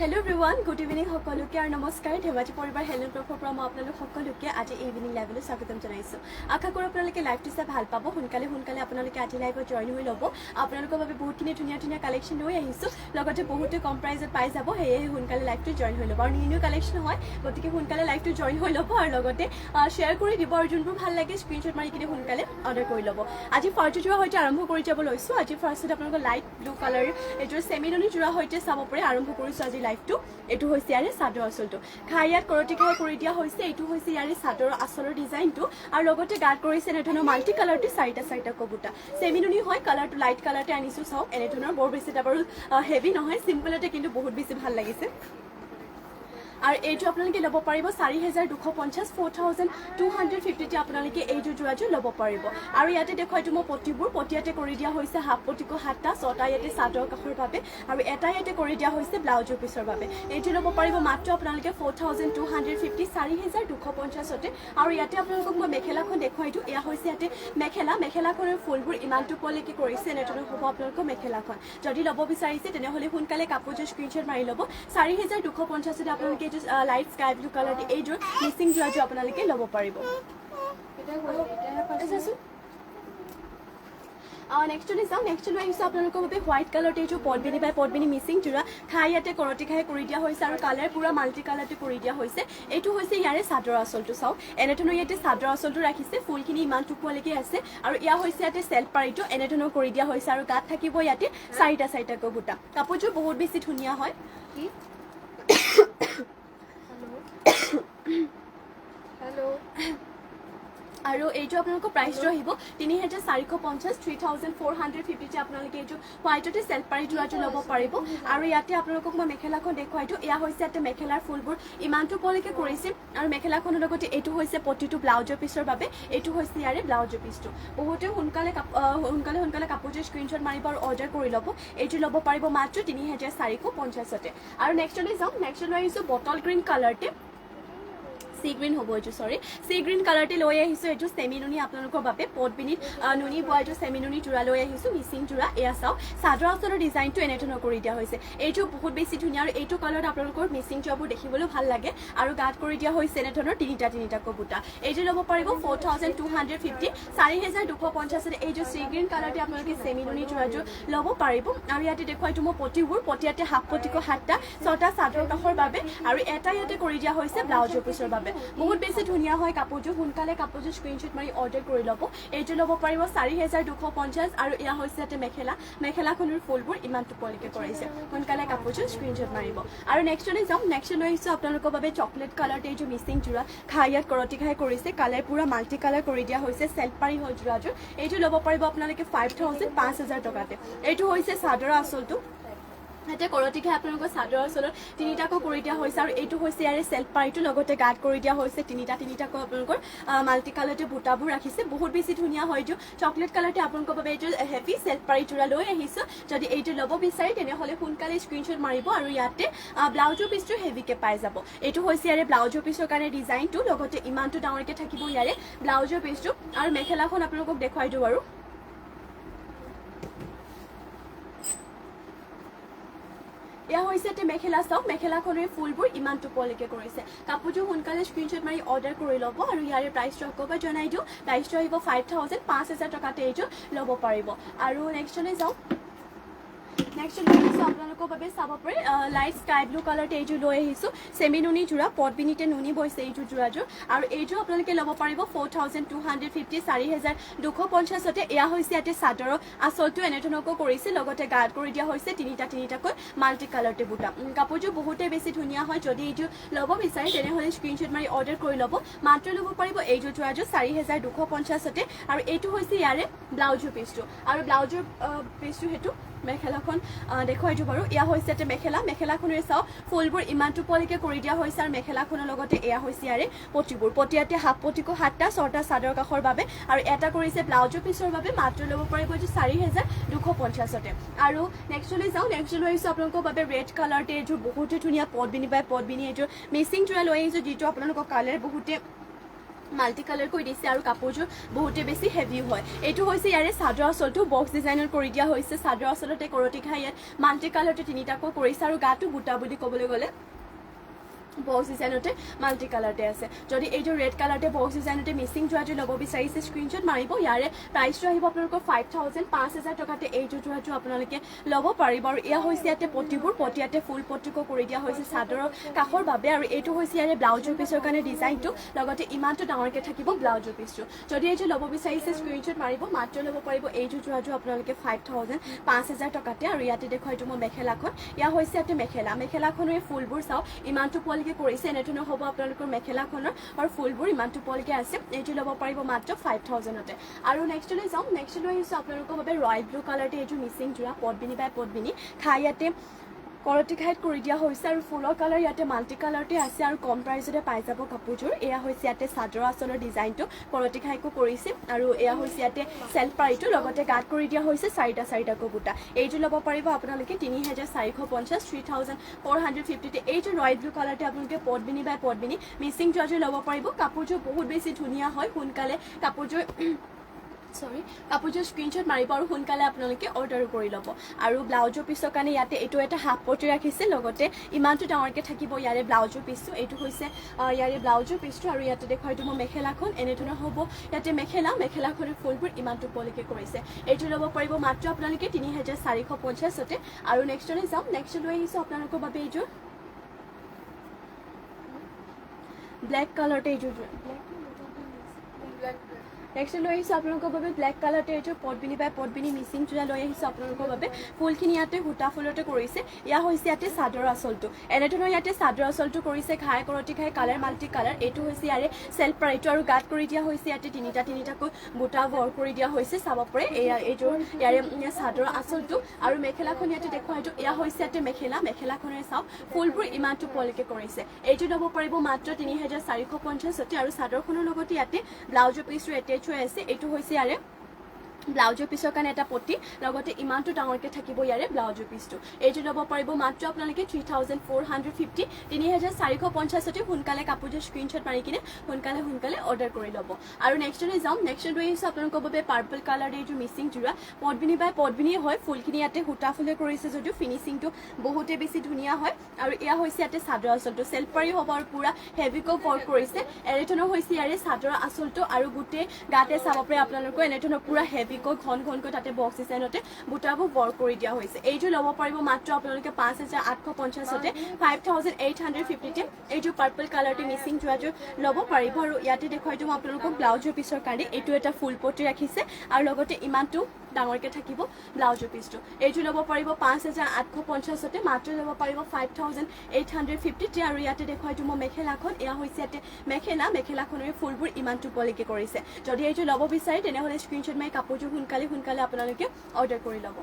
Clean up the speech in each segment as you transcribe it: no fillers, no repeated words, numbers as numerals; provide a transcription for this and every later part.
Hello everyone, good evening সকলোকে আৰু নমস্কাৰ ধেমাজি পৰিবাৰ হেল্থ ব্লগৰ পৰা মই আপোনালোক সকলোকে আজি ইভিনিং লাইভলৈ স্বাগতম জনাইছো আশা কৰোঁ আপোনালোকে লাইভটো চাই ভাল পাব সোনকালে আপোনালোকে আজি লাইভত জয়েন হৈ ল'ব আপোনালোকৰ বাবে বহুতখিনি ধুনীয়া কালেকশ্যন লৈ আহিছো লগতে বহুতে কম প্ৰাইজত পাই যাব হেয়ে সোনকালে লাইভটো জয়েন হৈ ল'ব আৰু নিউ কালেকশ্যন হয় গতিকে সোনকালে লাইভটো জয়েন হৈ ল'ব আৰু লগতে শ্বেয়াৰ কৰি দিব আৰু যোনবোৰ ভাল লাগে স্ক্ৰীনশ্বট মাৰি কিনে সোনকালে অৰ্ডাৰ কৰি ল'ব আজি ফাৰ্ষ্ট জোৰা হৈতে আৰম্ভ কৰি যাব লৈছো আজি ফাৰ্ষ্টত আপোনালোকৰ লাইট ব্লু কালাৰ এইটো চেমিননি জোৰা হৈতে চাব পাৰে আৰম্ভ কৰিছো আজি লাইভটো এটো হৈছে ইয়াৰে চাদৰ আঁচলটো খাইয়াত কৰটি খাই কৰি দিয়া হৈছে এটো হৈছে ইয়াৰে চাদৰ আঁচলৰ ডিজাইনটো আৰু লগতে গাৰ্ড কৰিছে এনেধৰণৰ মাল্টি কালাৰটো চাৰিটা কবুটা চেমিননি হয় কালাৰটো লাইট কালাৰতে আনিছো চাওক এনেধৰণৰ বৰ বেছি এটা বাৰু হেভি নহয় সিম্পলতে কিন্তু বহুত বেছি ভাল লাগিছে আৰু এইটো আপোনালোকে ল'ব পাৰিব 4250 4250 তে আপোনালোকে এইটো জোৰাটো ল'ব পাৰিব আৰু ইয়াতে দেখুৱাইটো মই পটিবোৰ পটিয়াতে কৰি দিয়া হৈছে হাফ পটিকো হাতটা ছটা ইয়াতে চাদৰ কাষৰ বাবে আৰু এটা ইয়াতে কৰি দিয়া হৈছে ব্লাউজৰ পিছৰ বাবে এইটো ল'ব পাৰিব মাত্ৰ আপোনালোকে 4250 4250 তে আৰু ইয়াতে আপোনালোকক মই মেখেলাখন দেখুৱাইটো এয়া হৈছে ইয়াতে মেখেলাখনৰ ফুলবোৰ ইমানটো পলেকি কৰিছে এনেধৰণৰ হ'ব আপোনালোকৰ মেখেলাখন যদি ল'ব বিচাৰিছে তেনেহ'লে সোনকালে কাপোৰযোৰ স্ক্ৰীনশ্বট মাৰি ল'ব 4250 তে আপোনালোকে লাইট স্কাই ব্লু কালাৰ এইযোৰ মিচিং জোৰাটো আপোনালোকে ল'ব পাৰিব নেক্সট লৈ আহিছোঁ আপোনালোকৰ বাবে হোৱাইট কালাৰতে এইটো পদ্মিনী মিচিং জোৰা খাই ইয়াতে কৰটি খাই কৰি দিয়া হৈছে আৰু কালাৰ পুৰা মাল্টি কালাৰতে কৰি দিয়া হৈছে এইটো হৈছে ইয়াৰে চাদৰ আঁচলটো চাওক এনেধৰণৰ ইয়াতে চাদৰ আঁচলটো ৰাখিছে ফুলখিনি ইমান টুকুৱালৈকে আছে আৰু এয়া হৈছে ইয়াতে চেল্ফ পাৰিটো এনেধৰণৰ কৰি দিয়া হৈছে আৰু গাত থাকিব ইয়াতে চাৰিটা কবুটা কাপোৰযোৰ বহুত বেছি ধুনীয়া হয় হেল্ল' আৰু এইটো আপোনালোকৰ প্ৰাইচটো আহিব 3450 3450 আপোনালোকে এইটো হোৱাইটতে চেল্ফ পাৰি জোৰাটো ল'ব পাৰিব আৰু ইয়াতে আপোনালোকক মই মেখেলাখন দেখুৱাইটো এয়া হৈছে ইয়াতে মেখেলাৰ ফুলবোৰ ইমানটো পলৈকে কৰিছে আৰু মেখেলাখনৰ লগতে এইটো হৈছে পটিটো ব্লাউজৰ পিছৰ বাবে এইটো হৈছে ইয়াৰে ব্লাউজৰ পিছটো বহুতে সোনকালে কাপোৰযোৰ স্ক্ৰীনশ্বট মাৰিব আৰু অৰ্ডাৰ কৰি ল'ব এইটো ল'ব পাৰিব মাত্ৰ 3450 তে আৰু নেক্সট লৈ আহিছোঁ বটল গ্ৰীণ কালাৰতে সি গ্ৰীণ হ'ব এইটো সি গ্ৰীণ কালাৰতে লৈ আহিছোঁ এইটো চেমিনুনি আপোনালোকৰ বাবে পদ্মিনীত নুনি বোৱা এইটো চেমিনুনি জোৰা লৈ আহিছোঁ মিচিং জোৰা এয়া চাওক চাদৰ আঁচলৰ ডিজাইনটো এনেধৰণৰ কৰি দিয়া হৈছে এইটো বহুত বেছি ধুনীয়া আৰু এইটো কালাৰত আপোনালোকৰ মিচিং জোৰাবোৰ দেখিবলৈ ভাল লাগে আৰু গাত কৰি দিয়া হৈছে এনেধৰণৰ তিনিটা কবুটা এইটো ল'ব পাৰিব 4250 4250 এইটো সি গ্ৰীণ কালাৰতে আপোনালোকে চেমিনুনি জোৰাযোৰ ল'ব পাৰিব আৰু ইয়াতে দেখুৱাইটো মই পটিয়াতে হাফ পটিকো হাতটা ছটা চাদৰ কাষৰ বাবে আৰু এটা ইয়াতে কৰি দিয়া হৈছে ব্লাউজৰ পিছৰ বাবে বহুত বেছি ধুনীয়া হয় কাপোৰযোৰ সোনকালে কাপোৰযোৰ স্ক্ৰীনশ্বট মাৰি অৰ্ডাৰ কৰি ল'ব এইটো ল'ব পাৰিব 4250 আৰু এয়া হৈছে ইয়াতে মেখেলাখনৰ ফুলবোৰ ইমান টুপলিকে কৰিছে সোনকালে কাপোৰযোৰ স্ক্ৰীনশ্বট মাৰিব আৰু নেক্সট লৈ আহিছোঁ আপোনালোকৰ বাবে চকলেট কালাৰতে এইটো মিচিং জোৰা খাইয়াত কৰটি খাই কৰিছে কালাৰ পুৰা মাল্টি কালাৰ কৰি দিয়া হৈছে চেল্ফ পাৰি হয় জোৰাযোৰ এইটো ল'ব পাৰিব আপোনালোকে 5000 টকাতে এইটো হৈছে চাদৰ আঁচলটো ইয়াতে কৰটি খাই আপোনালোকৰ চাদৰ আঁচলৰ তিনিটাকৈ কৰি দিয়া হৈছে আৰু এইটো হৈছে ইয়াৰে চেল্ফ পাৰিটো লগতে গাৰ্ড কৰি দিয়া হৈছে তিনিটাকৈ আপোনালোকৰ মাল্টি কালাৰতে বুটাবোৰ ৰাখিছে বহুত বেছি ধুনীয়া হয় এইটো চকলেট কালাৰতে আপোনালোকৰ বাবে এইটো হেভি চেল্ফ পাৰি জোৰা লৈ আহিছোঁ যদি এইটো ল'ব বিচাৰে তেনেহ'লে সোনকালে স্ক্ৰীনশ্বট মাৰিব আৰু ইয়াতে ব্লাউজৰ পিচটো হেভিকে পাই যাব এইটো হৈছে ইয়াৰে ব্লাউজৰ পিচৰ কাৰণে ডিজাইনটো লগতে ইমানটো ডাঙৰকৈ থাকিব ইয়াৰে ব্লাউজৰ পিচটো আৰু মেখেলাখন আপোনালোকক দেখুৱাই দিওঁ আৰু এয়া হৈছে ইয়াতে মেখেলা চাওক মেখেলাখনৰ ফুলবোৰ ইমান টুপলিকে কৰিছে কাপোৰযোৰ সোনকালে স্ক্ৰীনশ্বট মাৰি অৰ্ডাৰ কৰি ল'ব আৰু ইয়াৰে প্ৰাইচটো আকৌ জনাই দিওঁ প্ৰাইচটো আহিব 5000 টকাতে এইটো ল'ব পাৰিব আৰু নেক্সট লৈ আহিছোঁ আপোনালোকৰ বাবে চাব পাৰে লাইট স্কাই ব্লু কালাৰতে এইযোৰ লৈ আহিছোঁ চেমিনুনি জোৰা পদ্মিনীতে নুনি বৈছে এইযোৰ জোৰাযোৰ আৰু এইযোৰ আপোনালোকে ল'ব পাৰিব 4250 4250 তে এয়া হৈছে ইয়াতে চাদৰৰ আঁচলটো এনেধৰণকৈ কৰিছে লগতে গাৰ্ড কৰি দিয়া হৈছে তিনিটাকৈ মাল্টি কালাৰতে বুটা কাপোৰযোৰ বহুতেই বেছি ধুনীয়া হয় যদি এইযোৰ ল'ব বিচাৰে তেনেহ'লে স্ক্ৰীনশ্বট মাৰি অৰ্ডাৰ কৰি ল'ব মাত্ৰ ল'ব পাৰিব এইযোৰ জোৰাযোৰ 4250 তে আৰু এইটো হৈছে ইয়াৰে ব্লাউজৰ পিচটো আৰু ব্লাউজৰ পিচটো সেইটো মেখেলাখন দেখুৱাই দিওঁ বাৰু এয়া হৈছে ইয়াতে মেখেলাখনেৰে চাওক ফুলবোৰ ইমান টুপলিকে কৰি দিয়া হৈছে আৰু মেখেলাখনৰ লগতে এয়া হৈছে ইয়াৰে পটিয়াতে হাফ পটিকো হাতটা ছটা চাদৰ কাষৰ বাবে আৰু এটা কৰিছে ব্লাউজৰ পিছৰ বাবে মাত্ৰ ল'ব পাৰিব এইটো 4250 তে আৰু নেক্সট লৈ আহিছোঁ আপোনালোকৰ বাবে ৰেড কালাৰতে এইযোৰ বহুতে ধুনীয়া পদ্মিনী এইযোৰ মিচিং জোৰা লৈ আহিছোঁ যিটো আপোনালোকৰ কালাৰ বহুতে মাল্টি কালাৰ কৰি দিছে আৰু কাপোৰযোৰ বহুতে বেছি হেভি হয় এইটো হৈছে ইয়াৰে চাদৰ আঁচলটো বক্স ডিজাইনৰ কৰি দিয়া হৈছে চাদৰ আঁচলতে কৰতি খাই ইয়াত মাল্টি কালাৰটো তিনিটাকৈ কৰিছে আৰু গাটো বুটা বুলি ক'বলৈ গ'লে বক্স ডিজাইনতে মাল্টি কালাৰতে আছে যদি এইটো ৰেড কালাৰতে বক্স ডিজাইনতে মিচিং যোৱাটো ল'ব বিচাৰিছে স্ক্ৰীনশ্বট মাৰিব ইয়াৰে প্ৰাইচটো আহিব আপোনালোকৰ 5000 5000 টকাতে এইটো যোৱাটো আপোনালোকে ল'ব পাৰিব আৰু এয়া হৈছে ইয়াতে পটিবোৰ পটিয়াতে ফুল পটিকো কৰি দিয়া হৈছে চাদৰৰ কাষৰ বাবে আৰু এইটো হৈছে ইয়াৰে ব্লাউজৰ পিছৰ কাৰণে ডিজাইনটো লগতে ইমানটো ডাঙৰকৈ থাকিব ব্লাউজৰ পিছটো যদি এইটো ল'ব বিচাৰিছে স্ক্ৰীনশ্বট মাৰিব মাত্ৰ ল'ব পাৰিব এইটো যোৱাটো আপোনালোকে 5000 5000 টকাতে আৰু ইয়াতে দেখুৱাইটো মই মেখেলাখন এয়া হৈছে ইয়াতে মেখেলাখনৰ ফুলবোৰ চাওঁ ইমানটো কৰিছে এনেধৰণৰ হ'ব আপোনালোকৰ মেখেলাখনৰ আৰু ফুলবোৰ ইমানটো পলকে আছে এইটো ল'ব পাৰিব মাত্ৰ 5000তে আৰু নেক্সটলৈ যাওঁ নেক্সটলৈ আহিছোঁ আপোনালোকৰ বাবে ৰয়েল ব্লু কালাৰতে এইটো মিচিং যোৰা পদ্মিনী বাই পদ্মিনী খাই ইয়াতে কৰতি খাইত কৰি দিয়া হৈছে আৰু ফুলৰ কালাৰ ইয়াতে মাল্টি কালাৰতে আছে আৰু কম প্ৰাইচতে পাই যাব কাপোৰযোৰ এয়া হৈছে ইয়াতে চাদৰ আঁচলৰ ডিজাইনটো কৰতি খাইকো কৰিছে আৰু এয়া হৈছে ইয়াতে চেল্ফ পাৰিটো লগতে গাঁত কৰি দিয়া হৈছে চাৰিটাকৈ বুটা এইটো ল'ব পাৰিব আপোনালোকে 3450 3450তে এইটো ৰয়েল ব্লু কালাৰতে আপোনালোকে পদ্মিনী বাই পদ্মিনী মিচিং যোৱাযোৰ ল'ব পাৰিব কাপোৰযোৰ বহুত বেছি ধুনীয়া হয় সোনকালে কাপোৰযোৰ স্ক্ৰীনশ্বট মাৰিব আৰু সোনকালে আপোনালোকে অৰ্ডাৰ কৰি ল'ব আৰু ব্লাউজৰ পিছৰ কাৰণে ইয়াতে এইটো এটা হাফ পটি ৰাখিছে লগতে ইমানটো ডাঙৰকৈ থাকিব ইয়াৰে ব্লাউজৰ পিছটো এইটো হৈছে ইয়াৰে ব্লাউজৰ পিছটো আৰু ইয়াতে দেখুৱাইটো মই মেখেলাখন এনেধৰণৰ হ'ব ইয়াতে মেখেলাখনৰ ফুলবোৰ ইমানটো পলিকে কৰিছে এইটো ল'ব পাৰিব মাত্ৰ আপোনালোকে 3450তে আৰু নেক্সটলৈ যাম নেক্সটলৈ আহিছোঁ আপোনালোকৰ বাবে এইযোৰ ব্লেক কালাৰতে এইযোৰ নেক্সট লৈ আহিছোঁ আপোনালোকৰ বাবে ব্লেক কালাৰতে এইযোৰ পদ্মিনী বাই পদ্মিনী মিচিং যোৰা লৈ আহিছোঁ আপোনালোকৰ বাবে ফুলখিনি ইয়াতে সূতা ফুলতে কৰিছে এয়া হৈছে ইয়াতে চাদৰ আঁচলটো এনেধৰণৰ ইয়াতে চাদৰ আঁচলটো কৰিছে ঘাই কৰতি খাই কালাৰ মাল্টি কালাৰ এইটো হৈছে ইয়াৰে চেল্ফ পাৰিটো আৰু গাঁত কৰি দিয়া হৈছে ইয়াতে তিনিটাকৈ বুটা বৰ কৰি দিয়া হৈছে চাব পাৰে এইযোৰ ইয়াৰে চাদৰ আঁচলটো আৰু মেখেলাখন ইয়াতে দেখুৱাইটো এয়া হৈছে ইয়াতে মেখেলাখনেৰে চাওক ফুলবোৰ ইমানটো পলকে কৰিছে এইটো ল'ব পাৰিব মাত্ৰ 3450তে আৰু চাদৰখনৰ লগতে ইয়াতে ব্লাউজৰ পিছটো এটেচ হৈ আছে এইটো হৈছে ইয়াৰে ব্লাউজৰ পিছৰ কাৰণে এটা পটি লগতে ইমানটো ডাঙৰকৈ থাকিব ইয়াৰে ব্লাউজৰ পিছটো এইটো ল'ব পাৰিব মাত্ৰ আপোনালোকে 3450 3450তে সোনকালে কাপোৰযোৰ স্ক্ৰীনশ্বট মাৰি কিনে সোনকালে অৰ্ডাৰ কৰি ল'ব আৰু নেক্সটলৈ যাম নেক্সট লৈ আহিছোঁ আপোনালোকৰ বাবে পাৰ্পল কালাৰ এইযোৰ মিচিং যোৰা পদ্মিনী বাই পদ্মিনী হয় ফুলখিনি ইয়াতে সূতা ফুলে কৰিছে যদিও ফিনিচিংটো বহুতে বেছি ধুনীয়া হয় আৰু এয়া হৈছে ইয়াতে চাদৰ আঁচলটো চেল্ফ পাৰি হ'ব আৰু পুৰা হেভিকৈ ৱৰ্ক কৰিছে এনেধৰণৰ হৈছে ইয়াৰে চাদৰ আঁচলটো আৰু গোটেই গাতে চাব পাৰে আপোনালোকৰ এনেধৰণৰ পুৰা হেভি ঘনকৈ তাতে বক্স ডিজাইনতে বুটাবোৰ ৱৰ্ক কৰি দিয়া হৈছে এইটো ল'ব পাৰিব মাত্ৰ আপোনালোকে 5850তে 5850তে এইটো পাৰ্পল কালাৰতে মিচিং যোৱাযোৰ ল'ব পাৰিব আৰু ইয়াতে দেখুৱাইটো মই আপোনালোকক ব্লাউজৰ পিছৰ কাৰণে এইটো এটা ফুল পটি ৰাখিছে আৰু লগতে ইমানটো ডাঙৰকৈ থাকিব ব্লাউজৰ পিছটো এইটো ল'ব পাৰিব 5850তে মাত্ৰ ল'ব পাৰিব 5850তে আৰু ইয়াতে দেখুৱাইটো মই মেখেলাখন এয়া হৈছে ইয়াতে মেখেলাখনৰ ফুলবোৰ ইমানটো পলিকে কৰিছে যদি এইটো ল'ব বিচাৰে তেনেহ'লে স্ক্ৰীনশ্বট মাৰি কাপোৰযোৰ সোনকালে আপোনালোকে অৰ্ডাৰ কৰি ল'ব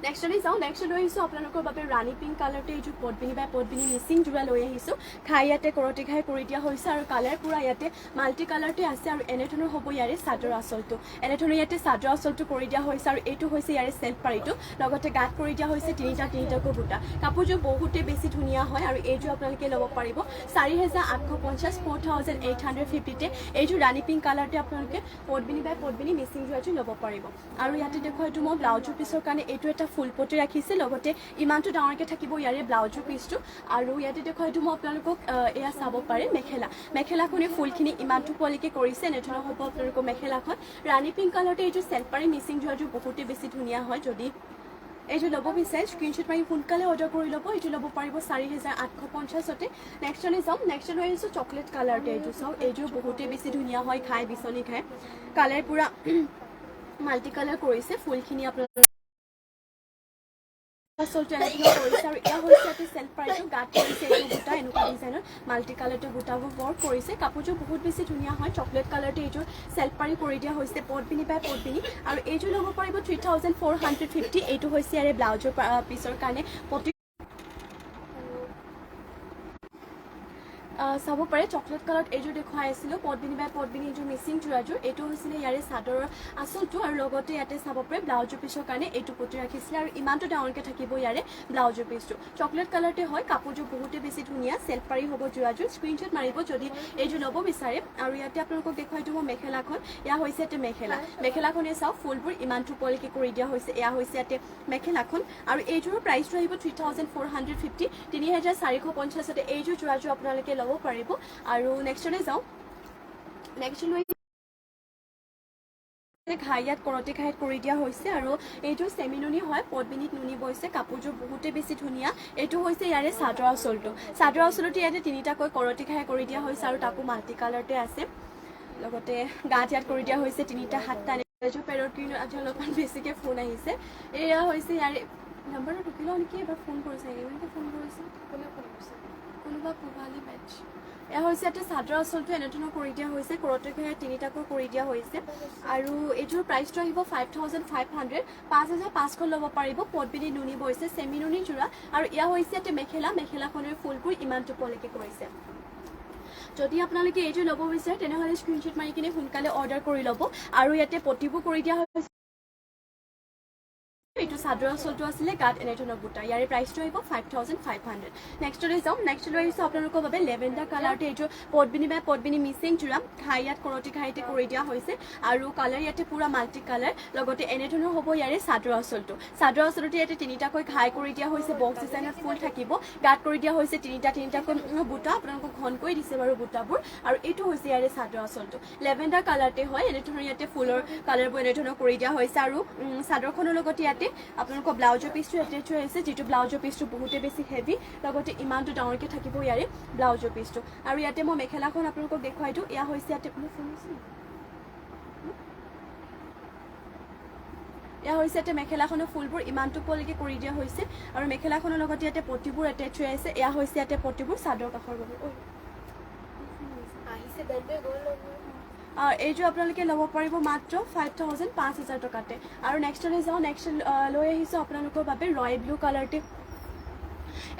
নেক্সটলৈ যাওঁ নেক্সট লৈ আহিছোঁ আপোনালোকৰ বাবে ৰাণী পিংক কালাৰতে এইযোৰ পদ্মিনী বাই পদ্মিনী মিচিং যোৰা লৈ আহিছোঁ খাই ইয়াতে কৰতি খাই কৰি দিয়া হৈছে আৰু কালাৰ পুৰা ইয়াতে মাল্টি কালাৰতে আছে আৰু এনেধৰণৰ হ'ব ইয়াৰে চাদৰ আঁচলটো এনেধৰণৰ ইয়াতে চাদৰ আঁচলটো কৰি দিয়া হৈছে আৰু এইটো হৈছে ইয়াৰে চেল্ফ পাৰিটো লগতে গাঁত কৰি দিয়া হৈছে তিনিটাকৈ বুটা কাপোৰযোৰ বহুতে বেছি ধুনীয়া হয় আৰু এইযোৰ আপোনালোকে ল'ব পাৰিব 4850 4850তে এইযোৰ ৰাণী পিংক কালাৰতে আপোনালোকে পদ্মিনী বাই পদ্মিনী মিচিং যোৰাযোৰ ল'ব পাৰিব আৰু ইয়াতে দেখুৱাইটো মই ব্লাউজৰ পিছৰ কাৰণে এইটো এটা ফুল পটি ৰাখিছে লগতে ইমানটো ডাঙৰকৈ থাকিব ইয়াৰে ব্লাউজৰ পিছটো আৰু ইয়াতে দেখুৱাইটো মই আপোনালোকক এয়া চাব পাৰে মেখেলাখনে ফুলখিনি ইমানটো পলিকে কৰিছে এনেধৰণৰ হ'ব আপোনালোকৰ মেখেলাখন ৰাণী পিংক কালাৰতে এইটো চেল্ফ পাৰি মিচিং যোৱাযোৰ বহুতে বেছি ধুনীয়া হয় যদি এইটো ল'ব বিচাৰে স্ক্ৰীনশ্বট মাৰি সোনকালে অৰ্ডাৰ কৰি ল'ব এইটো ল'ব পাৰিব 4850তে নেক্সটলৈ যাম নেক্সট লৈ আহিছোঁ চকলেট কালাৰতে এইটো চাওক এইযোৰ বহুতে বেছি ধুনীয়া হয় খাই বিচনি খাই কালাৰ পুৰা মাল্টি কালাৰ কৰিছে ফুলখিনি আপোনালোকে আঁচলটো এনেধৰণৰ কৰিছে আৰু এয়া হৈছে ইয়াতে চেল্ফ পাৰিটো গাঁত কৰিছে এইটো বুটা এনেকুৱা ডিজাইনৰ মাল্টি কালাৰটো বুটাবোৰ ৱৰ্ক কৰিছে কাপোৰযোৰ বহুত বেছি ধুনীয়া হয় চকলেট কালাৰটো এইযোৰ চেল্ফ পাৰি কৰি দিয়া হৈছে পদ্মিনী বাই পদ্মিনী আৰু এইযোৰ ল'ব পাৰিব 3450 এইটো হৈছে ইয়াৰে ব্লাউজৰ পিছৰ কাৰণে চাব পাৰে চকলেট কালাৰত এইযোৰ দেখুৱাই আছিলোঁ পদ্মিনী বাই পদ্মিনী এইযোৰ মিচিং চুৰাযোৰ এইটো হৈছিলে ইয়াৰে চাদৰৰ আচলটো আৰু লগতে ইয়াতে চাব পাৰে ব্লাউজৰ পিছৰ কাৰণে এইটো পুতি ৰাখিছিলে আৰু ইমানটো ডাঙৰকৈ থাকিব ইয়াৰে ব্লাউজৰ পিছটো চকলেট কালাৰতে হয় কাপোৰযোৰ বহুতে বেছি ধুনীয়া চেল্ফ পাৰি হ'ব যোৰাযোৰ স্ক্ৰীনশ্বট মাৰিব যদি এইযোৰ ল'ব বিচাৰে আৰু ইয়াতে আপোনালোকক দেখুৱাই দিব মেখেলাখন এয়া হৈছে ইয়াতে মেখেলাখনে চাওক ফুলবোৰ ইমানটো পলিকে কৰি দিয়া হৈছে এয়া হৈছে ইয়াতে মেখেলাখন আৰু এইযোৰৰ প্ৰাইচটো আহিব 3450 3450 এইযোৰ যোৰাযোৰ আপোনালোকে ল'ব পাৰিব আৰু নেক্সটলৈ যাওঁ নেক্সটলৈ ঘাইয়াত কৰতে ঘাইত কৰি দিয়া হৈছে আৰু এইটো চেমি নুনি হয় পদ্মিনীত নুনি বৈছে কাপোৰযোৰ বহুতে বেছি ধুনীয়া এইটো হৈছে ইয়াৰে চাদৰ আঁচলটো ইয়াতে তিনিটাকৈ কৰতে ঘাই কৰি দিয়া হৈছে আৰু তাকো মাল্টি কালাৰতে আছে লগতে গাত ইয়াত কৰি দিয়া হৈছে তিনিটা হাতটা এইযোৰ পেৰট গ্ৰীণ আজি অলপমান বেছিকৈ ফোন আহিছে এয়া হৈছে ইয়াৰে নাম্বাৰটো টুকি লওঁ নেকি এবাৰ ফোন কৰিছে ইমানকৈ ফোন কৰিছে কোনোবা পোৱালি বেটছ এয়া হৈছে ইয়াতে চাদৰ আঁচলটো এনেধৰণৰ কৰি দিয়া হৈছে কৰতে ঘাই তিনিটাকৈ কৰি দিয়া হৈছে আৰু এইযোৰ প্ৰাইচটো আহিব 5500 5500 ল'ব পাৰিব পদ্মিনী নুনি বৈছে চেমি নুনি যোৰা আৰু এয়া হৈছে ইয়াতে মেখেলাখনৰ ফুলবোৰ ইমানটো পলিকে কৰিছে যদি আপোনালোকে এইযোৰ ল'ব বিচাৰে তেনেহ'লে স্ক্ৰীনশ্বট মাৰি কিনে সোনকালে অৰ্ডাৰ কৰি ল'ব আৰু ইয়াতে পটিবোৰ কৰি দিয়া হৈছে এইটো চাদৰ আঁচলটো আছিলে গাত এনেধৰণৰ বুটা ইয়াৰে প্ৰাইচটো আহিব 5500 নেক্সটলৈ যাওঁ নেক্সটলৈ আহিছে আপোনালোকৰ বাবে লেভেণ্ডাৰ কালাৰতে এইযোৰ পদ্মিনী বাই পদ্মিনী মিচিং যোৰা ঘাই ইয়াত কৰতি ঘাইতে কৰি দিয়া হৈছে আৰু কালাৰ ইয়াতে পুৰা মাল্টি কালাৰ লগতে এনেধৰণৰ হ'ব ইয়াৰে চাদৰ আঁচলটো ইয়াতে তিনিটাকৈ ঘাই কৰি দিয়া হৈছে বক্স ডিজাইনত ফুল থাকিব গাত কৰি দিয়া হৈছে তিনিটাকৈ বুটা আপোনালোকক ঘনকৈ দিছে বাৰু বুটাবোৰ আৰু এইটো হৈছে ইয়াৰে চাদৰ আঁচলটো লেভেণ্ডাৰ কালাৰতে হয় এনেধৰণৰ ইয়াতে ফুলৰ কালাৰবোৰ এনেধৰণৰ কৰি দিয়া হৈছে আৰু চাদৰখনৰ লগতে ইয়াতে আপোনালোকৰ ব্লাউজৰ পিচটো এটেচ হৈ আছে যিটো ব্লাউজৰ পিচটো বহুতে বেছি হেভি লগতে ইমানটো ডাঙৰকৈ থাকিব ইয়াৰে ব্লাউজৰ পিচটো আৰু ইয়াতে মই মেখেলাখন আপোনালোকক দেখুৱাই দিওঁ এয়া হৈছে ইয়াতে এয়া হৈছে ইয়াতে মেখেলাখনৰ ফুলবোৰ ইমানটো পলিকে কৰি দিয়া হৈছে আৰু মেখেলাখনৰ লগতে ইয়াতে পটিবোৰ এটেচ হৈ আছে এয়া হৈছে ইয়াতে পটিবোৰ চাদৰ কাষৰ বাবে এইযোৰ আপোনালোকে ল'ব পাৰিব মাত্ৰ 5000 টকাতে আৰু নেক্সটলৈ যাওঁ নেক্সট লৈ আহিছোঁ আপোনালোকৰ বাবে ৰয়েল ব্লু কালাৰতে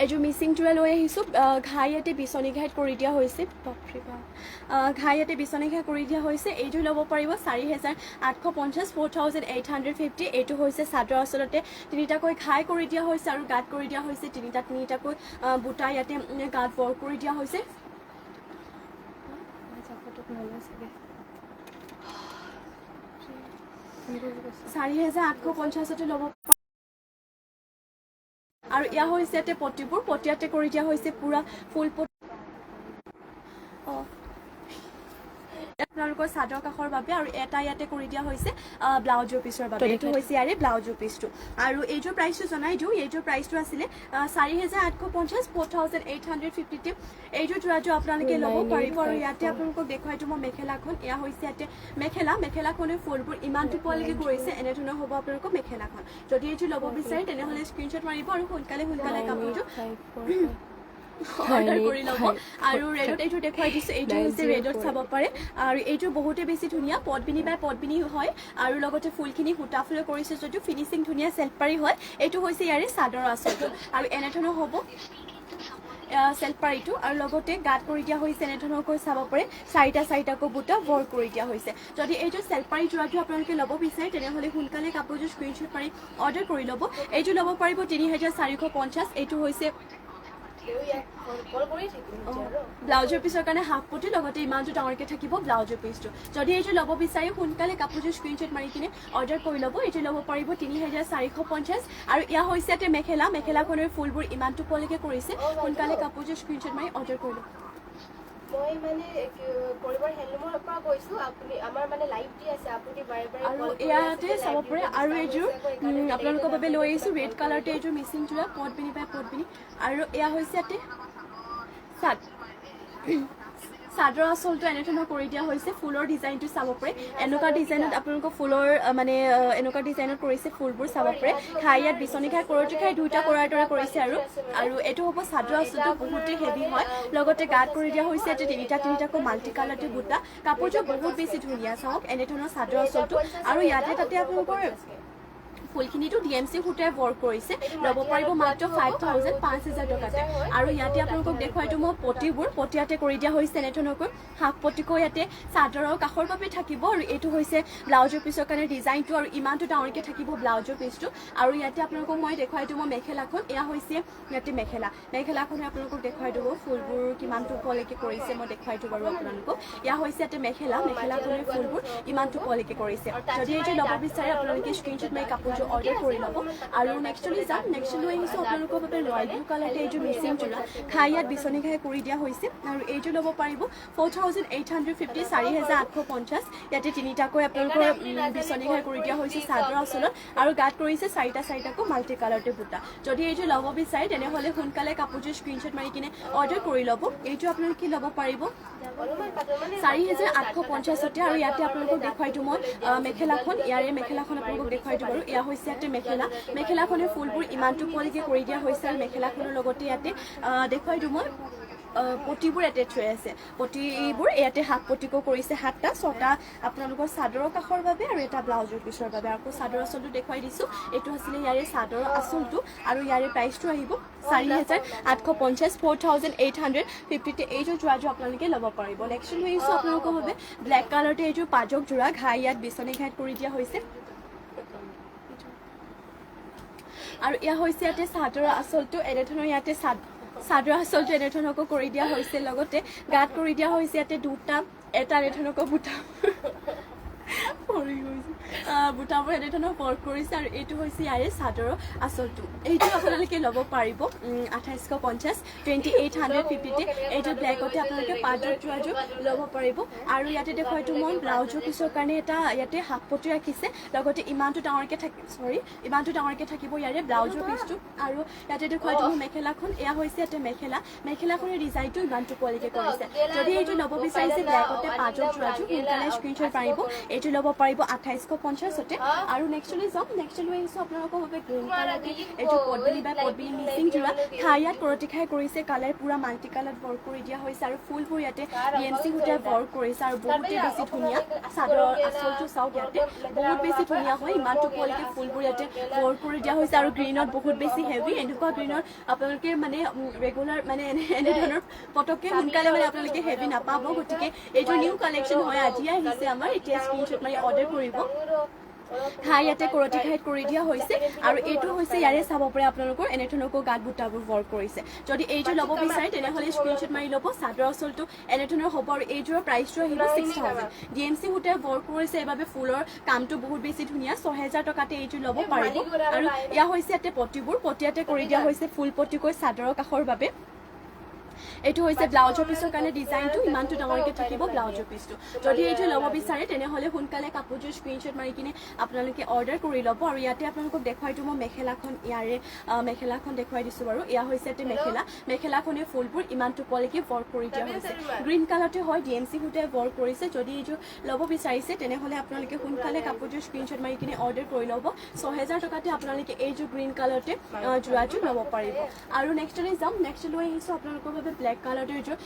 এইযোৰ মিচিং যোৰা লৈ আহিছোঁ ঘাই ইয়াতে বিচনী ঘাইত কৰি দিয়া হৈছে ঘাই ইয়াতে বিচনী ঘাই কৰি দিয়া হৈছে এইযোৰ ল'ব পাৰিব 4850 4850 এইটো হৈছে চাদৰ আঁচলতে তিনিটাকৈ ঘাই কৰি দিয়া হৈছে আৰু গাত কৰি দিয়া হৈছে তিনিটাকৈ বুটা ইয়াতে গাত বৰ কৰি দিয়া হৈছে 4850 ল'ব আৰু এয়া হৈছে ইয়াতে পটিবোৰ পটিয়াতে কৰি দিয়া হৈছে পুৰা ফুল আপোনালোকৰ চাদৰ কাষৰ বাবে আৰু এটা ইয়াতে কৰি দিয়া হৈছে ব্লাউজৰ পিছৰ বাবে এইটো হৈছে ইয়াৰে ব্লাউজৰ পিছটো আৰু এইযোৰ প্ৰাইচটো জনাই দিওঁ এইযোৰ প্ৰাইচটো আছিলে 4850 4850 এইযোৰ যোৰাযোৰ আপোনালোকে ল'ব পাৰিব আৰু ইয়াতে আপোনালোকক দেখুৱাই দিওঁ মই মেখেলাখন এয়া হৈছে ইয়াতে মেখেলাখনৰ ফুলবোৰ ইমানটো পোৱালৈকে কৰিছে এনেধৰণৰ হ'ব আপোনালোকৰ মেখেলাখন যদি এইযোৰ ল'ব বিচাৰে তেনেহ'লে স্ক্ৰীনশ্বট মাৰিব আৰু সোনকালে কাপোৰযোৰ অৰ্ডাৰ কৰি ল'ব আৰু ৰেডত এইটো দেখুৱাই দিছোঁ এইটো হৈছে ৰেডত চাব পাৰে আৰু এইটো বহুতে বেছি ধুনীয়া পদ্মিনী বাই পদ্মিনী হয় আৰু লগতে ফুলখিনি সূতা ফুলে কৰিছে যদিও ফিনিচিং ধুনীয়া চেল্ফ পাৰি হয় এইটো হৈছে ইয়াৰে চাদৰ আঁচলটো আৰু এনেধৰণৰ হ'ব চেল্ফ পাৰিটো আৰু লগতে গাত কৰি দিয়া হৈছে এনেধৰণৰকৈ চাব পাৰে চাৰিটাকৈ বুটা বৰ কৰি দিয়া হৈছে যদি এইটো চেল্ফ পাৰি যোৰাটো আপোনালোকে ল'ব বিচাৰে তেনেহ'লে সোনকালে কাপোৰযোৰ স্ক্ৰীনশ্বট মাৰি অৰ্ডাৰ কৰি ল'ব এইটো ল'ব পাৰিব 3450 এইটো হৈছে ব্লাউজৰ পিছৰ কাৰণে হাফ পটি লগতে ইমানটো ডাঙৰকৈ থাকিব ব্লাউজৰ পিচটো যদি এইটো ল'ব বিচাৰে সোনকালে কাপোৰযোৰ স্ক্ৰীনশ্বট মাৰি কিনে অৰ্ডাৰ কৰি ল'ব এইটো ল'ব পাৰিব 3450 আৰু এয়া হৈছে ইয়াতে মেখেলাখনৰ ফুলবোৰ ইমানটো পলিকে কৰিছে সোনকালে কাপোৰযোৰ স্ক্ৰীনশ্বট মাৰি অৰ্ডাৰ কৰি ল'ব মই মানে পৰিবাৰ হেণ্ডলুমৰ পৰা কৈছোঁ আপুনি আমাৰ মানে লাইভ দি আছে আপুনি বাৰে বাৰে আৰু ইয়াতে চাব পাৰে আৰু এইযোৰ আপোনালোকৰ বাবে লৈ আহিছোঁ ৰেড কালাৰতে এইযোৰ মিচিং যোৰা পদ্মিনী বাই পদ্মিনী আৰু এয়া হৈছে ইয়াতে চাদৰ আঁচলটো এনেধৰণৰ কৰি দিয়া হৈছে ফুলৰ ডিজাইনটো চাব পাৰে এনেকুৱা ডিজাইনত আপোনালোকৰ ফুলৰ মানে এনেকুৱা ডিজাইনত কৰিছে ফুলবোৰ চাব পাৰে ঘাই ইয়াত বিচনী ঘাই কৰতি ঘাই দুটা কৰাৰ দৰে কৰিছে আৰু এইটো হ'ব চাদৰ আঁচলটো বহুতেই হেভি হয় লগতে গাত কৰি দিয়া হৈছে ইয়াতে তিনিটাকৈ মাল্টি কালাৰতে বুটা কাপোৰযোৰ বহুত বেছি ধুনীয়া চাওক এনেধৰণৰ চাদৰ আঁচলটো আৰু ইয়াতে তাতে আপোনালোকৰ ফুলখিনিটো DMC সূতাই ৱৰ্ক কৰিছে ল'ব পাৰিব মাত্ৰ 5000 5000 টকাতে আৰু ইয়াতে আপোনালোকক দেখুৱাইটো মই পটিবোৰ পটিয়াতে কৰি দিয়া হৈছে এনেধৰণকৈ হাফ পটিকৈ ইয়াতে চাদৰৰ কাষৰ বাবে থাকিব আৰু এইটো হৈছে ব্লাউজৰ পিছৰ কাৰণে ডিজাইনটো আৰু ইমানটো ডাঙৰকৈ থাকিব ব্লাউজৰ পিছটো আৰু ইয়াতে আপোনালোকক মই দেখুৱাইটো মই মেখেলাখন এয়া হৈছে ইয়াতে মেখেলাখনে আপোনালোকক দেখুৱাই দিব ফুলবোৰ কিমানটো ওপৰলৈকে কৰিছে মই দেখুৱাই দিওঁ বাৰু আপোনালোকক এয়া হৈছে ইয়াতে মেখেলাখনে ফুলবোৰ ইমানটো ওপৰলৈকে কৰিছে যদি এইটো ল'ব বিচাৰে আপোনালোকে স্ক্ৰীনশ্বট মাৰি কাপোৰযোৰ অৰ্ডাৰ কৰি ল'ব আৰু নেক্সটলৈ যাম নেক্সট লৈ আহিছোঁ আপোনালোকৰ বাবে ৰয়েল ব্লু কালাৰতে এইযোৰ মিচিং যোৰা খাই ইয়াত বিচনী খাই কৰি দিয়া হৈছে আৰু এইযোৰ ল'ব পাৰিব 4850 4850 ইয়াতে তিনিটাকৈ আপোনালোকৰ বিচনী খাই কৰি দিয়া হৈছে চাদৰ আঁচলত আৰু গাত কৰিছে চাৰিটাকৈ মাল্টি কালাৰতে বুটা যদি এইযোৰ ল'ব বিচাৰে তেনেহ'লে সোনকালে কাপোৰযোৰ স্ক্ৰীনশ্বট মাৰি কিনে অৰ্ডাৰ কৰি ল'ব এইটো আপোনালোকে ল'ব পাৰিব 4850 আৰু ইয়াতে আপোনালোকক দেখুৱাই দিওঁ মই মেখেলাখন ইয়াৰে মেখেলাখন আপোনালোকক দেখুৱাই দিওঁ বাৰু এয়া হৈছে ইয়াতে মেখেলাখনে ফুলবোৰ ইমানটো কোৱালিটি কৰি দিয়া হৈছে আৰু মেখেলাখনৰ লগতে ইয়াতে দেখুৱাই দিওঁ মই পটিবোৰ এটেচ হৈ আছে পটিবোৰ ইয়াতে হাফ পটিকো কৰিছে 7টা 6টা আপোনালোকৰ চাদৰৰ কাষৰ বাবে আৰু এটা ব্লাউজৰ পিছৰ বাবে আকৌ চাদৰ আঁচলটো দেখুৱাই দিছোঁ এইটো আছিলে ইয়াৰে চাদৰ আঁচলটো আৰু ইয়াৰে প্ৰাইচটো আহিব 4850 4850 এইযোৰ যোৰাযোৰ আপোনালোকে ল'ব পাৰিব নেক্সট লৈ আহিছোঁ আপোনালোকৰ বাবে ব্লেক কালাৰতে এইযোৰ পাজক যোৰা ঘাই ইয়াত বিচনী ঘাইত কৰি দিয়া হৈছে আৰু এয়া হৈছে ইয়াতে চাদৰ আঁচলটো এনেধৰণৰ ইয়াতে চাদৰ আঁচলটো এনেধৰণকৈ কৰি দিয়া হৈছে লগতে গাত কৰি দিয়া হৈছে ইয়াতে দুটা এটা এনেধৰণকৈ বুটাবোৰ এনেধৰণৰ ৱৰ্ক কৰিছে আৰু এইটো হৈছে ইয়াৰে চাদৰৰ আঁচলটো এইটো আপোনালোকে ল'ব পাৰিব 2850 2850 এইটো ব্লেকতে আপোনালোকে পাজৰ যোৰাযোৰ ল'ব পাৰিব আৰু ইয়াতে দেখুৱাইটো মই ব্লাউজৰ পিছৰ কাৰণে এটা ইয়াতে হাফ পটি ৰাখিছে লগতে ইমানটো ডাঙৰকৈ থাকিব ইয়াৰে ব্লাউজৰ পিছটো আৰু ইয়াতে দেখুৱাইটো মই মেখেলাখন এয়া হৈছে ইয়াতে মেখেলাখনৰ ডিজাইনটো ইমানটো কোৱালিটি কৰিছে যদি এইটো ল'ব বিচাৰিছে ব্লেকতে পাজৰ যোৰাযোৰ সোনকালে স্ক্ৰীনশ্বট পাৰিব এইটো ল'ব পাৰিব 2850 আৰু নেক্সটলৈ যাম নেক্সটলৈ আহিছোঁ আপোনালোকৰ বাবে গ্ৰীণ কালাৰতে এইটো পদ্মিনী মিচিং যোৰা খাইয়াত কৰতি খাই কৰিছে কালাৰ পুৰা মাল্টি কালাৰ ৱৰ্ক কৰি দিয়া হৈছে আৰু ফুলবোৰ ইয়াতে DMC সূতাই ৱৰ্ক কৰিছে আৰু বহুতেই বেছি ধুনীয়া চাদৰ আঁচলটো চাওক ইয়াতে বহুত বেছি ধুনীয়া হয় ইমানটো কোৱালিটি ফুলবোৰ ইয়াতে ৱৰ্ক কৰি দিয়া হৈছে আৰু গ্ৰীণত বহুত বেছি হেভি এনেকুৱা গ্ৰীণত আপোনালোকে মানে ৰেগুলাৰ মানে এনেধৰণৰ পটককৈ সোনকালে মানে আপোনালোকে হেভি নাপাব গতিকে এইটো নিউ কালেকশ্যন হয় আজি আহিছে আমাৰ এতিয়া স্ক্ৰীনশ্বট মাৰি অৰ্ডাৰ কৰিব ঘাই ইয়াতে কৰতি ঘাইত কৰি দিয়া হৈছে আৰু এইটো হৈছে ইয়াৰে চাব পাৰে আপোনালোকৰ এনেধৰণকৈ গাত বুটাবোৰ ৱৰ্ক কৰিছে যদি এইযোৰ ল'ব বিচাৰে তেনেহ'লে স্ক্ৰীনশ্বট মাৰি ল'ব চাদৰ আঁচলটো এনেধৰণৰ হ'ব আৰু এইযোৰৰ প্ৰাইচটো আহিব 6000 DMC সূতাই ৱৰ্ক কৰিছে এইবাবে ফুলৰ কামটো বহুত বেছি ধুনীয়া 6000 টকাতে এইযোৰ ল'ব পাৰিব আৰু এয়া হৈছে ইয়াতে পটিয়াতে কৰি দিয়া হৈছে ফুল পটিকৈ চাদৰৰ কাষৰ বাবে এইটো হৈছে ব্লাউজৰ পিছৰ কাৰণে ডিজাইনটো ইমানটো ডাঙৰকৈ থাকিব ব্লাউজৰ পিছটো যদি এইটো ল'ব বিচাৰে তেনেহ'লে সোনকালে কাপোৰযোৰ স্ক্ৰীনশ্বট মাৰি কিনে আপোনালোকে অৰ্ডাৰ কৰি ল'ব আৰু ইয়াতে আপোনালোকক দেখুৱাই দিওঁ মই মেখেলাখন দেখুৱাই দিছোঁ বাৰু এয়া হৈছে ইয়াতে মেখেলাখনে ফুলবোৰ ইমানটো কোৱালিটি ৱৰ্ক কৰি দিয়া হৈছে গ্ৰীণ কালাৰতে হয় DMC সূতাই ৱৰ্ক কৰিছে যদি এইযোৰ ল'ব বিচাৰিছে তেনেহ'লে আপোনালোকে সোনকালে কাপোৰযোৰ স্ক্ৰীনশ্বট মাৰি কিনে অৰ্ডাৰ কৰি ল'ব 6000 টকাতে আপোনালোকে এইযোৰ গ্ৰীণ কালাৰতে যোৰাযোৰ ল'ব পাৰিব আৰু নেক্সটলৈ যাম নেক্সট লৈ আহিছোঁ আপোনালোকৰ বাবে ব্লেক কালাৰটোৰ এইযোৰ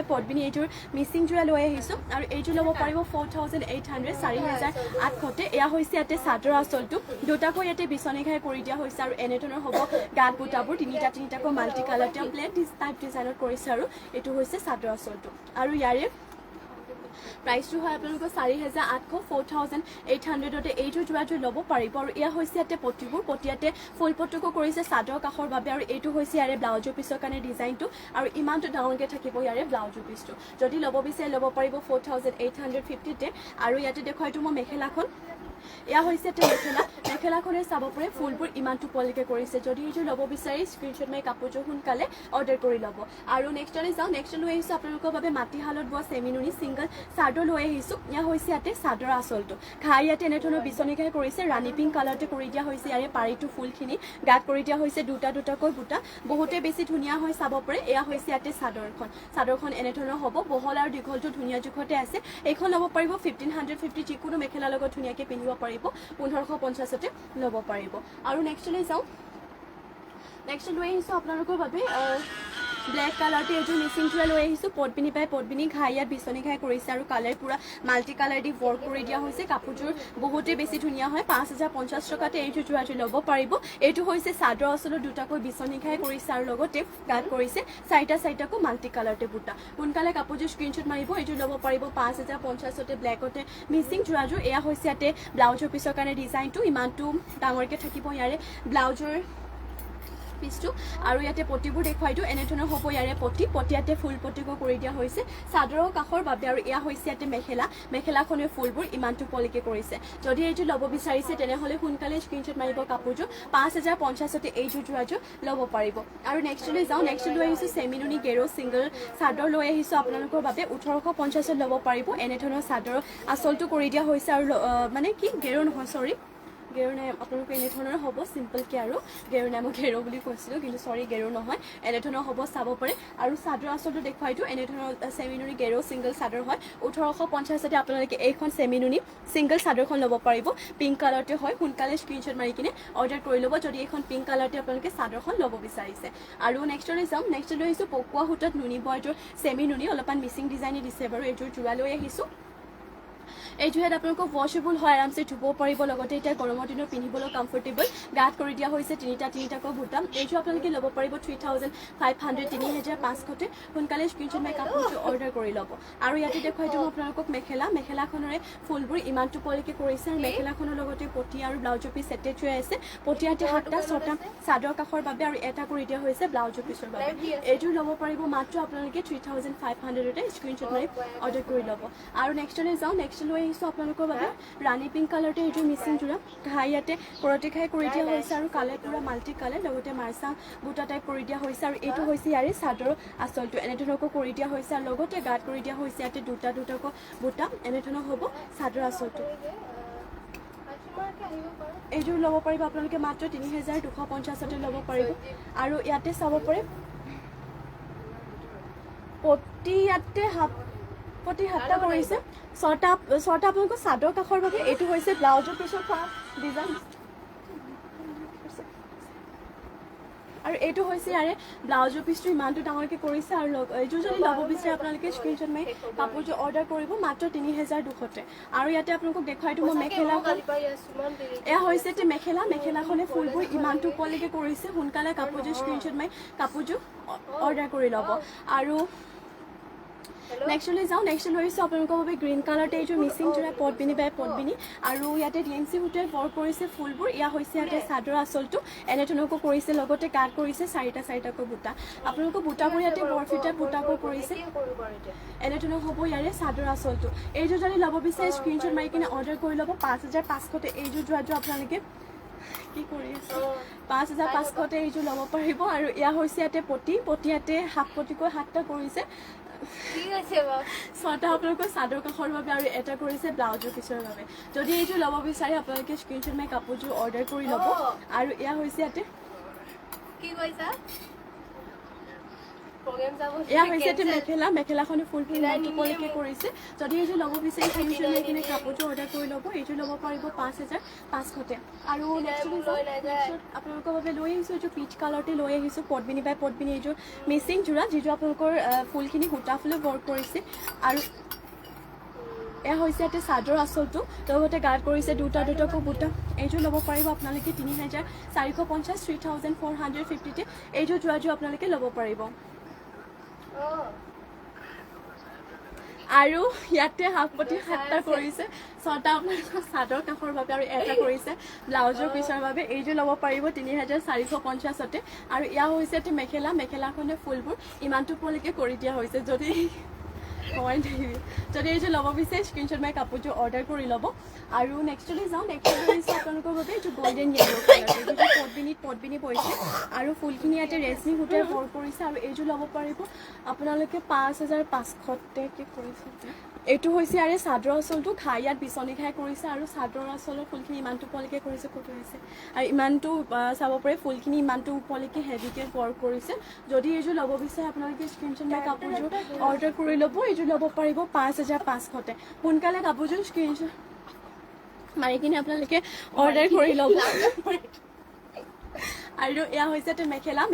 পদ্মিনী এইযোৰ মিচিং যোৰা লৈ আহিছোঁ আৰু এইযোৰ ল'ব পাৰিব 4800 4800 এয়া হৈছে ইয়াতে চাদৰ আঁচলটো দুটাকৈ ইয়াতে বিচনী ঘাই কৰি দিয়া হৈছে আৰু এনেধৰণৰ হ'ব গাত বুটাবোৰ তিনিটাকৈ মাল্টি কালাৰতে প্লেট টাইপ ডিজাইনত কৰিছে আৰু এইটো হৈছে চাদৰ আঁচলটো আৰু ইয়াৰে প্ৰাইচটো হয় আপোনালোকৰ 4800 4800 এইযোৰ যোৰাযোৰ ল'ব পাৰিব আৰু এয়া হৈছে ইয়াতে পটিয়াতে ফুল পটুকো কৰিছে চাদৰ কাষৰ বাবে আৰু এইটো হৈছে ইয়াৰে ব্লাউজৰ পিছৰ কাৰণে ডিজাইনটো আৰু ইমানটো ডাঙৰকৈ থাকিব ইয়াৰে ব্লাউজৰ পিছটো যদি ল'ব বিচাৰে ল'ব পাৰিব 4850 আৰু ইয়াতে দেখুৱাইটো মই মেখেলাখন এয়া হৈছে ইয়াতে মেখেলাখনে চাব পাৰে ফুলবোৰ ইমানটো কোৱালিটি কৰিছে যদি এইযোৰ ল'ব বিচাৰি স্ক্ৰীনশ্বট মাৰি কাপোৰযোৰ সোনকালে অৰ্ডাৰ কৰি ল'ব আৰু নেক্সটলৈ যাওঁ নেক্সট লৈ আহিছোঁ আপোনালোকৰ বাবে মাটিশালত বোৱা চেমিনুনি ছিংগল চাদৰ লৈ আহিছোঁ এয়া হৈছে ইয়াতে চাদৰ আঁচলটো ঘাই ইয়াতে এনেধৰণৰ বিচনী ঘাই কৰিছে ৰাণী পিংক কালাৰতে কৰি দিয়া হৈছে ইয়াৰে পাৰিটো ফুলখিনি গাত কৰি দিয়া হৈছে দুটাকৈ বুটা বহুতেই বেছি ধুনীয়া হয় চাব পাৰে এয়া হৈছে ইয়াতে চাদৰখন এনেধৰণৰ হ'ব বহল আৰু দীঘলটো ধুনীয়া জোখতে আছে এইখন ল'ব পাৰিব 1550 যিকোনো মেখেলাৰ লগত ধুনীয়াকৈ পিন্ধিব পাৰিব 1550 ল'ব পাৰিব আৰু নেক্সটলৈ যাওঁ নেক্সট লৈ আহিছোঁ আপোনালোকৰ বাবে ব্লেক কালাৰটো এইযোৰ মিচিং যোৰা লৈ আহিছোঁ পদ্মিনী পাই পদ্মিনী ঘাই ইয়াত বিচনী ঘাই কৰিছে আৰু কালাৰ পুৰা মাল্টি কালাৰ দি ৱৰ্ক কৰি দিয়া হৈছে কাপোৰযোৰ বহুতেই বেছি ধুনীয়া হয় 5050 টকাতে এইযোৰ যোৰাযোৰ ল'ব পাৰিব এইটো হৈছে চাদৰ আচলত দুটাকৈ বিচনী ঘাই কৰিছে আৰু লগতে গাত কৰিছে চাৰিটাকৈ মাল্টি কালাৰতে বুটা সোনকালে কাপোৰযোৰ স্ক্ৰীনশ্বট মাৰিব এইযোৰ ল'ব পাৰিব 5050তে ব্লেকতে মিচিং যোৰাযোৰ এয়া হৈছে ইয়াতে ব্লাউজৰ পিছৰ কাৰণে ডিজাইনটো ইমানটো ডাঙৰকৈ থাকিব ইয়াৰে ব্লাউজৰ পিছটো আৰু ইয়াতে পটিবোৰ দেখুৱাইটো এনেধৰণৰ হ'ব ইয়াৰে পটিয়াতে ফুল পটিকো কৰি দিয়া হৈছে চাদৰৰ কাষৰ বাবে আৰু এয়া হৈছে ইয়াতে মেখেলাখনৰ ফুলবোৰ ইমানটো পলিকে কৰিছে যদি এইযোৰ ল'ব বিচাৰিছে তেনেহ'লে সোনকালে স্ক্ৰীনশ্বট মাৰিব কাপোৰযোৰ 5050তে এইযোৰ যোৰাযোৰ ল'ব পাৰিব আৰু নেক্সটলৈ যাওঁ নেক্সট লৈ আহিছোঁ চেমিনুনি গেৰো ছিংগল চাদৰ লৈ আহিছোঁ আপোনালোকৰ বাবে 1850ত ল'ব পাৰিব এনেধৰণৰ চাদৰৰ আচলটো কৰি দিয়া হৈছে আৰু মানে কি গেৰো নহয় চৰি গেৰু নাই আপোনালোকে এনেধৰণৰ হ'ব চিম্পলকৈ আৰু গেৰু নাই মই গেৰু বুলি কৈছিলোঁ কিন্তু চৰি গেৰু নহয় এনেধৰণৰ হ'ব চাব পাৰে আৰু চাদৰ আচলটো দেখুৱাইটো এনেধৰণৰ চেমিনুনি গেৰু ছিংগল চাদৰ হয় 1850তে আপোনালোকে এইখন চেমিনুনি ছিংগল চাদৰখন ল'ব পাৰিব পিংক কালাৰতে হয় সোনকালে স্ক্ৰীনশ্বট মাৰি কিনে অৰ্ডাৰ কৰি ল'ব যদি এইখন পিংক কালাৰতে আপোনালোকে চাদৰখন ল'ব বিচাৰিছে আৰু নেক্সটলৈ যাম নেক্সটলৈ আহিছোঁ পকোৱা সূতাত নুনি বয়টোৰ চেমিনুনি অলপমান মিচিং ডিজাইনে দিছে বাৰু এইযোৰ যোৰা লৈ আহিছোঁ এইযোৰ আপোনালোকক ৱাশ্বেবল হয় আৰামছে ধুব পাৰিব লগতে এতিয়া গৰমৰ দিনত পিন্ধিবলৈ কমফৰ্টেবল গাত কৰি দিয়া হৈছে তিনিটাকৈ বুটাম এইযোৰ আপোনালোকে ল'ব পাৰিব 3500 3500তে সোনকালে স্ক্ৰীনশ্বট মাৰি কাপোৰটো অৰ্ডাৰ কৰি ল'ব আৰু ইয়াতে দেখুৱাইতো মই আপোনালোকক মেখেলাখনৰে ফুলবোৰ ইমানটো পলিকে কৰিছে আৰু মেখেলাখনৰ লগতে পটি আৰু ব্লাউজৰ পিচ এটেচ হৈ আছে পটিয়াতে 7টা 6টা চাদৰ কাষৰ বাবে আৰু এটা কৰি দিয়া হৈছে ব্লাউজৰ পিছৰ বাবে এইযোৰ ল'ব পাৰিব মাত্ৰ আপোনালোকে 3500তে স্ক্ৰীনশ্বট মাৰি অৰ্ডাৰ কৰি ল'ব আৰু নেক্সটলৈ যাওঁ নেক্সট লৈ আহিছোঁ আপোনালোকৰ বাবে ৰাণী পিংক কালাৰতে এইযোৰ মিচিং যোৰা ঘাই ইয়াতে কৰতি ঘাই কৰি দিয়া হৈছে আৰু কালাৰ পুৰা মাল্টি কালাৰ লগতে মাৰ্চা বুটা টাইপ কৰি দিয়া হৈছে আৰু এইটো হৈছে ইয়াৰে চাদৰ আচলটো এনেধৰণকৈ কৰি দিয়া হৈছে আৰু লগতে গাত কৰি দিয়া হৈছে ইয়াতে দুটাকৈ বুটা এনেধৰণৰ হ'ব চাদৰ আচলটো এইযোৰ ল'ব পাৰিব আপোনালোকে মাত্ৰ 3250তে ল'ব পাৰিব আৰু ইয়াতে চাব পাৰে পটি ইয়াতে পটি 7টা কৰিছে 6টা আপোনালোকৰ চাদৰ কাষৰ বাবে এইটো হৈছে ব্লাউজৰ পিছত কৰা ডিজাইন আৰু এইটো হৈছে ইয়াৰে ব্লাউজৰ পিচটো ইমানটো ডাঙৰকৈ কৰিছে আৰু এইযোৰ যদি ল'ব বিচাৰে আপোনালোকে স্ক্ৰীনশ্বট মাৰি কাপোৰযোৰ অৰ্ডাৰ কৰিব মাত্ৰ 3200তে আৰু ইয়াতে আপোনালোকক দেখুৱাইটো মই মেখেলাখন এয়া হৈছে যে মেখেলাখনে ফুলবোৰ ইমানটো ওপৰলৈকে কৰিছে সোনকালে কাপোৰযোৰ স্ক্ৰীনশ্বট মাৰি কাপোৰযোৰ অৰ্ডাৰ কৰি ল'ব আৰু নেক্সটলৈ যাওঁ নেক্সট লৈ আহিছোঁ আপোনালোকৰ বাবে গ্ৰীণ কালাৰতে এইযোৰ মিচিং যোৰা পদ্মিনী বাই পদ্মিনী আৰু ইয়াতে ডিএমচি সূতাৰে ৱৰ্ক কৰিছে ফুলবোৰ এয়া হৈছে ইয়াতে চাদৰ আচলটো এনেধৰণকৈ কৰিছে লগতে গাত কৰিছে চাৰিটাকৈ বুটা আপোনালোকৰ বুটাবোৰ ইয়াতে বৰফিটা বুটাকৈ কৰিছে এনেধৰণৰ হ'ব ইয়াৰে চাদৰ আচলটো এইযোৰ যদি ল'ব বিচাৰে স্ক্ৰীনশ্বট মাৰি কিনে অৰ্ডাৰ কৰি ল'ব 5500তে এইযোৰ যোৰাযোৰ আপোনালোকে কি কৰি আছে 5500তে এইযোৰ ল'ব পাৰিব আৰু এয়া হৈছে ইয়াতে পটিয়াতে হাফ পটিকৈ 7টা কৰিছে 6টা আপোনালোকৰ চাদৰ কাষৰ বাবে আৰু এটা কৰিছে ব্লাউজৰ পিছৰ বাবে যদি এইযোৰ ল'ব বিচাৰে আপোনালোকে স্ক্ৰীনশ্বট মাৰি কাপোৰযোৰ অৰ্ডাৰ কৰি ল'ব আৰু এয়া হৈছে ইয়াতে কি কৈছা এয়া হৈছে ইয়াতে মেখেলাখনে ফুল ইমানটোলৈকে কৰিছে যদি এইযোৰ ল'ব বিচাৰে স্ক্ৰীনশ্বট মাৰি কিনে কাপোৰযোৰ অৰ্ডাৰ কৰি ল'ব এইযোৰ ল'ব পাৰিব 5500তে আৰু নেক্সট আপোনালোকৰ বাবে লৈ আহিছোঁ এইযোৰ পিচ কালাৰতে লৈ আহিছোঁ পদ্মিনী বাই পদ্মিনী এইযোৰ মিচিং যোৰা যিটো আপোনালোকৰ ফুলখিনি সূতা ফুলে ৱৰ্ক কৰিছে আৰু এয়া হৈছে ইয়াতে চাদৰ আচলটো লগতে গাত কৰিছে দুটাকৈ বুটা এইযোৰ ল'ব পাৰিব আপোনালোকে 3450 3450তে এইযোৰ যোৰাযোৰ আপোনালোকে ল'ব পাৰিব আৰু ইয়াতে হাফ পটি 7টা কৰিছে 6টা আপোনালোকৰ চাদৰ কাষৰ বাবে আৰু এটা কৰিছে ব্লাউজৰ পিছৰ বাবে এইযোৰ ল'ব পাৰিব 3450তে আৰু এয়া হৈছে ইয়াতে মেখেলাখনে ফুলবোৰ ইমানটো ওপৰলৈকে কৰি দিয়া হৈছে যদি এইযোৰ ল'ব বিচাৰে স্ক্ৰীনশ্বট মাৰি কাপোৰযোৰ অৰ্ডাৰ কৰি ল'ব আৰু নেক্সটলৈ যাওঁ নেক্সটলৈ হৈছে আপোনালোকৰ বাবে এইটো গল্ডেন য়েল্ল' কালাৰ যিটো পদ্মিনী পৰিছে আৰু ফুলখিনি ইয়াতে ৰেচমি সূতাৰে ৱৰ্ক কৰিছে আৰু এইযোৰ ল'ব পাৰিব আপোনালোকে 5500তে কি কৰিছে এইটো হৈছে ইয়াৰে চাদৰ আচলটো ঘাই ইয়াত বিচনী ঘাই কৰিছে আৰু চাদৰ আচলৰ ফুলখিনি ইমানটো ওপৰলৈকে কৰিছে ক'ত হৈছে আৰু ইমানটো চাব পাৰে ফুলখিনি ইমানটো ওপৰলৈকে হেভিকৈ ৱৰ্ক কৰিছে যদি এইযোৰ ল'ব বিচাৰে আপোনালোকে স্ক্ৰীনশ্বট মাৰি কাপোৰযোৰ অৰ্ডাৰ কৰি ল'ব এইযোৰ ল'ব পাৰিব 5500তে সোনকালে কাপোৰযোৰ স্ক্ৰীনশ্বট মাৰি কিনে আপোনালোকে অৰ্ডাৰ কৰি ল'ব আৰু এয়া হৈছে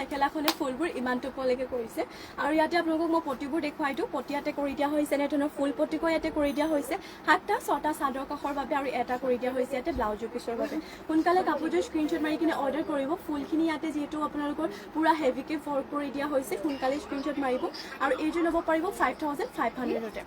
মেখেলাখনে ফুলবোৰ ইমানটো ওপৰলৈকে কৰিছে আৰু ইয়াতে আপোনালোকক মই পটিবোৰ দেখুৱাই দিওঁ পটি ইয়াতে কৰি দিয়া হৈছে এনেধৰণৰ ফুল পটিকো ইয়াতে কৰি দিয়া হৈছে 7টা 6টা চাদৰ কাষৰ বাবে আৰু এটা কৰি দিয়া হৈছে ইয়াতে ব্লাউজৰ পিছৰ বাবে সোনকালে কাপোৰযোৰ স্ক্ৰীনশ্বট মাৰি কিনে অৰ্ডাৰ কৰিব ফুলখিনি ইয়াতে যিহেতু আপোনালোকৰ পুৰা হেভিকে ফৰ্ক কৰি দিয়া হৈছে সোনকালে স্ক্ৰীনশ্বট মাৰিব আৰু এইযোৰ ল'ব পাৰিব 5500তে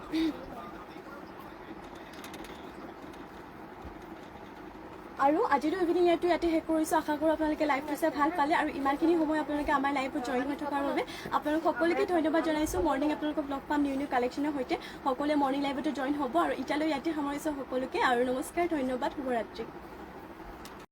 আৰু আজিৰ ইভিনিং ইয়াতে শেষ কৰিছোঁ আশা কৰোঁ আপোনালোকে লাইভটো চাই ভাল পালে আৰু ইমানখিনি সময় আপোনালোকে আমাৰ লাইভত জইন হৈ থকাৰ বাবে আপোনালোক সকলোকে ধন্যবাদ জনাইছোঁ মৰ্ণিং আপোনালোকক লগ পাম নিউ কালেকশ্যনৰ সৈতে সকলোৱে মৰ্ণিং লাইভতে জইন হ'ব আৰু এতিয়ালৈ ইয়াতে সামৰিছোঁ সকলোকে আৰু নমস্কাৰ ধন্যবাদ শুভৰাত্ৰি